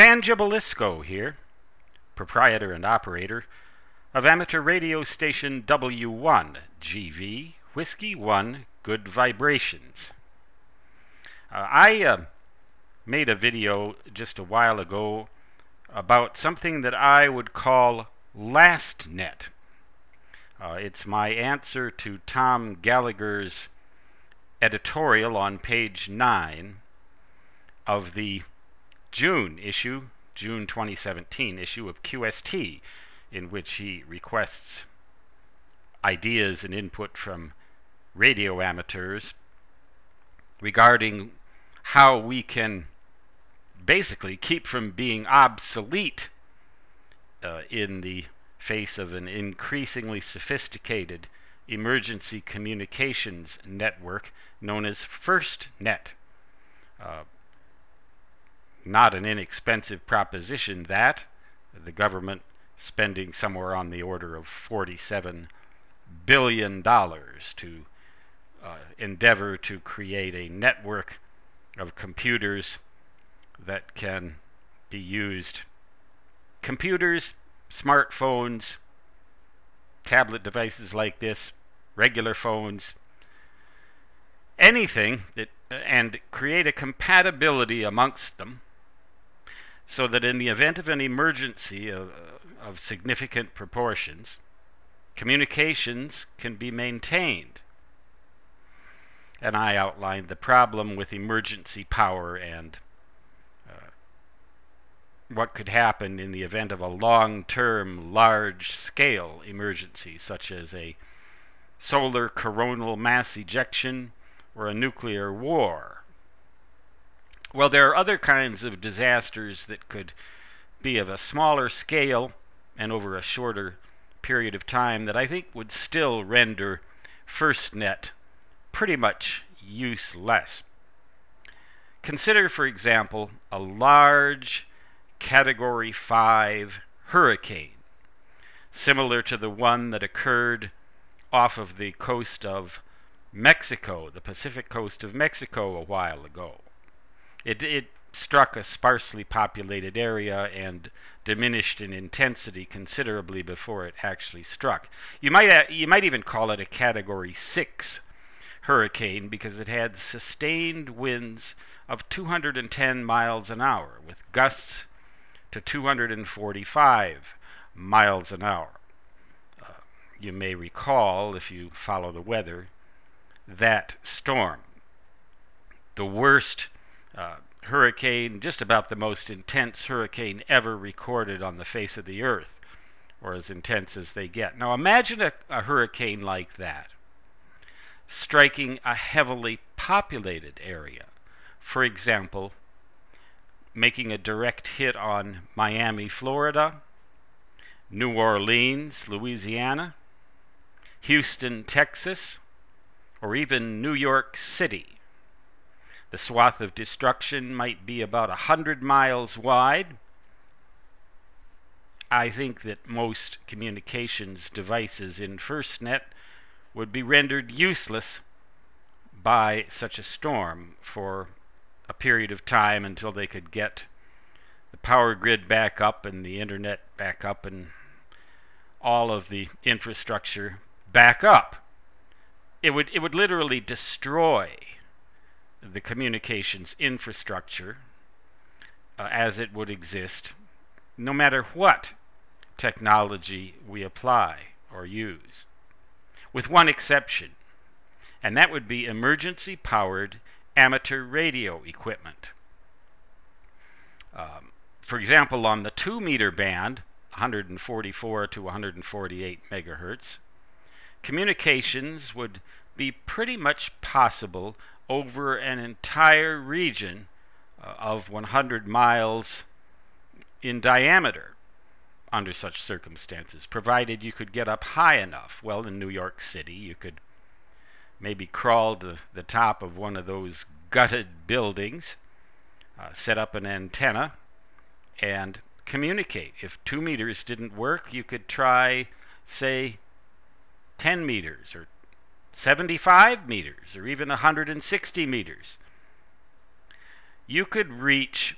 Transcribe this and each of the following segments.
Stan Gibilisco here, proprietor and operator of amateur radio station W1 GV Whiskey 1 Good Vibrations. I made a video just a while ago about something that I would call LastNet. It's my answer to Tom Gallagher's editorial on page 9 of the June 2017 issue of QST, in which he requests ideas and input from radio amateurs regarding how we can basically keep from being obsolete in the face of an increasingly sophisticated emergency communications network known as FirstNet. Not an inexpensive proposition, that. The government spending somewhere on the order of $47 billion to endeavor to create a network of computers that can be used. Computers, smartphones, tablet devices like this, regular phones, anything that, and create a compatibility amongst them so that in the event of an emergency of significant proportions, communications can be maintained. And I outlined the problem with emergency power and what could happen in the event of a long-term, large-scale emergency, such as a solar coronal mass ejection or a nuclear war. Well, there are other kinds of disasters that could be of a smaller scale and over a shorter period of time that I think would still render FirstNet pretty much useless. Consider, for example, a large Category 5 hurricane, similar to the one that occurred off of the coast of Mexico, the Pacific coast of Mexico, a while ago. It struck a sparsely populated area and diminished in intensity considerably before it actually struck. You might even call it a Category 6 hurricane because it had sustained winds of 210 miles an hour with gusts to 245 miles an hour. You may recall, if you follow the weather, that storm. The worst hurricane, just about the most intense hurricane ever recorded on the face of the earth, or as intense as they get. Now imagine a hurricane like that striking a heavily populated area. For example, making a direct hit on Miami, Florida, New Orleans, Louisiana, Houston, Texas, or even New York City. The swath of destruction might be about 100 miles wide. I think that most communications devices in FirstNet would be rendered useless by such a storm for a period of time until they could get the power grid back up and the internet back up and all of the infrastructure back up. It would literally destroy the communications infrastructure as it would exist, no matter what technology we apply or use, with one exception, and that would be emergency-powered amateur radio equipment. For example, on the 2-meter band, 144 to 148 megahertz, communications would be pretty much possible over an entire region of 100 miles in diameter under such circumstances, provided you could get up high enough. Well, in New York City, you could maybe crawl to the top of one of those gutted buildings, set up an antenna, and communicate. If 2 meters didn't work, you could try, say, 10 meters or 75 meters or even 160 meters. You could reach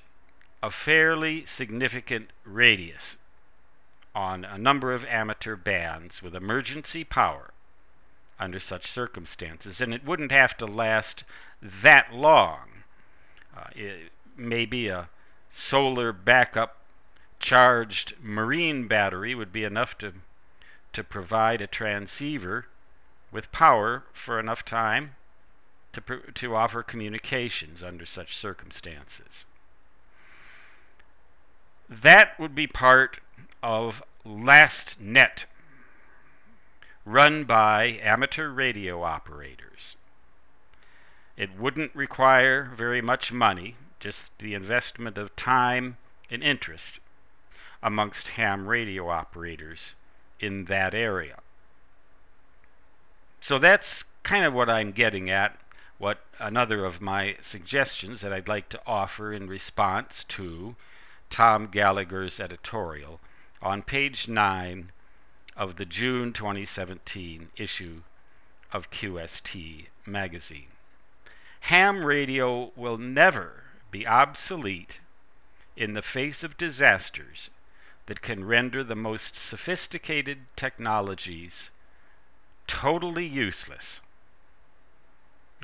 a fairly significant radius on a number of amateur bands with emergency power under such circumstances, and it wouldn't have to last that long. Maybe a solar backup charged marine battery would be enough to provide a transceiver with power for enough time to offer communications under such circumstances. That would be part of LastNet, run by amateur radio operators. It wouldn't require very much money, just the investment of time and interest amongst ham radio operators in that area. So that's kind of what I'm getting at, what another of my suggestions that I'd like to offer in response to Tom Gallagher's editorial on page 9 of the June 2017 issue of QST magazine. Ham radio will never be obsolete in the face of disasters that can render the most sophisticated technologies totally useless.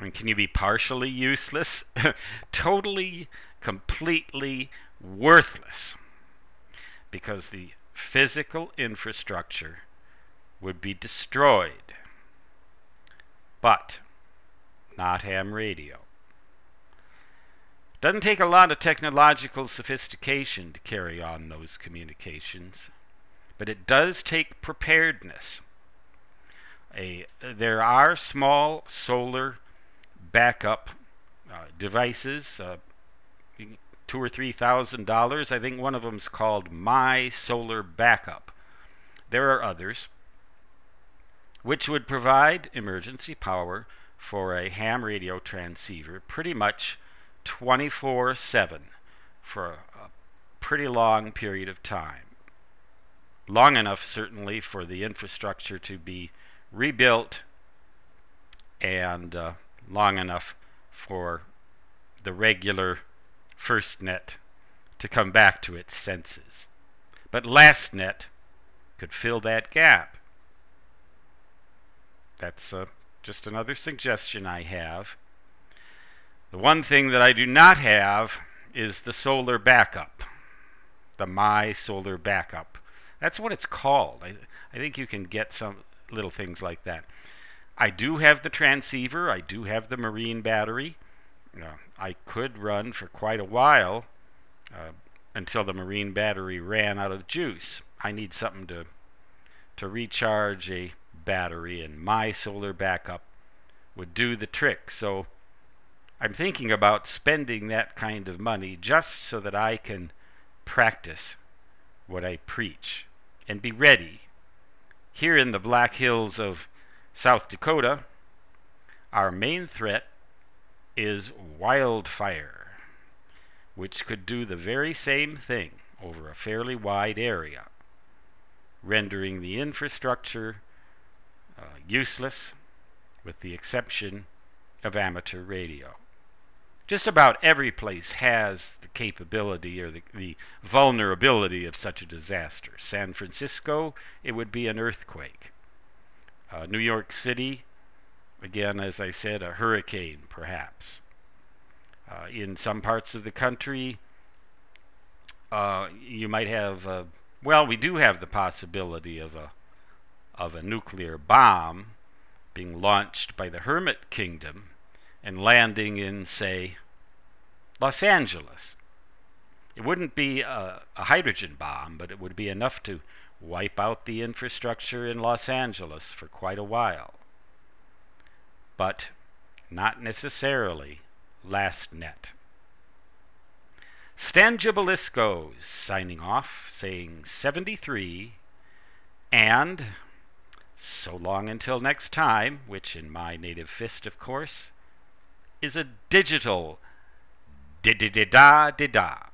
And can you be partially useless? Totally, completely worthless, because the physical infrastructure would be destroyed. But not ham radio. Doesn't take a lot of technological sophistication to carry on those communications, but it does take preparedness. There are small solar backup devices, $2,000 or $3,000. I think one of them is called My Solar Backup. There are others which would provide emergency power for a ham radio transceiver pretty much 24/7 for a pretty long period of time. Long enough, certainly, for the infrastructure to be rebuilt, and long enough for the regular FirstNet to come back to its senses. But LastNet could fill that gap. That's just another suggestion I have. The one thing that I do not have is the solar backup, the My Solar Backup. That's what it's called. I think you can get some little things like that. I do have the transceiver. I do have the marine battery. I could run for quite a while until the marine battery ran out of juice. I need something to recharge a battery, and My Solar Backup would do the trick. So I'm thinking about spending that kind of money just so that I can practice what I preach and be ready. Here in the Black Hills of South Dakota, our main threat is wildfire, which could do the very same thing over a fairly wide area, rendering the infrastructure useless, with the exception of amateur radio. Just about every place has the capability or the vulnerability of such a disaster. San Francisco, it would be an earthquake. New York City, again, as I said, a hurricane, perhaps. In some parts of the country, you might have, well, we do have the possibility of a nuclear bomb being launched by the Hermit Kingdom and landing in, say, Los Angeles. It wouldn't be a hydrogen bomb, but it would be enough to wipe out the infrastructure in Los Angeles for quite a while. But not necessarily LastNet. Stan Gibilisco signing off, saying 73, and so long until next time, which in my native fist, of course, is a digital da-da-da-da-da-da.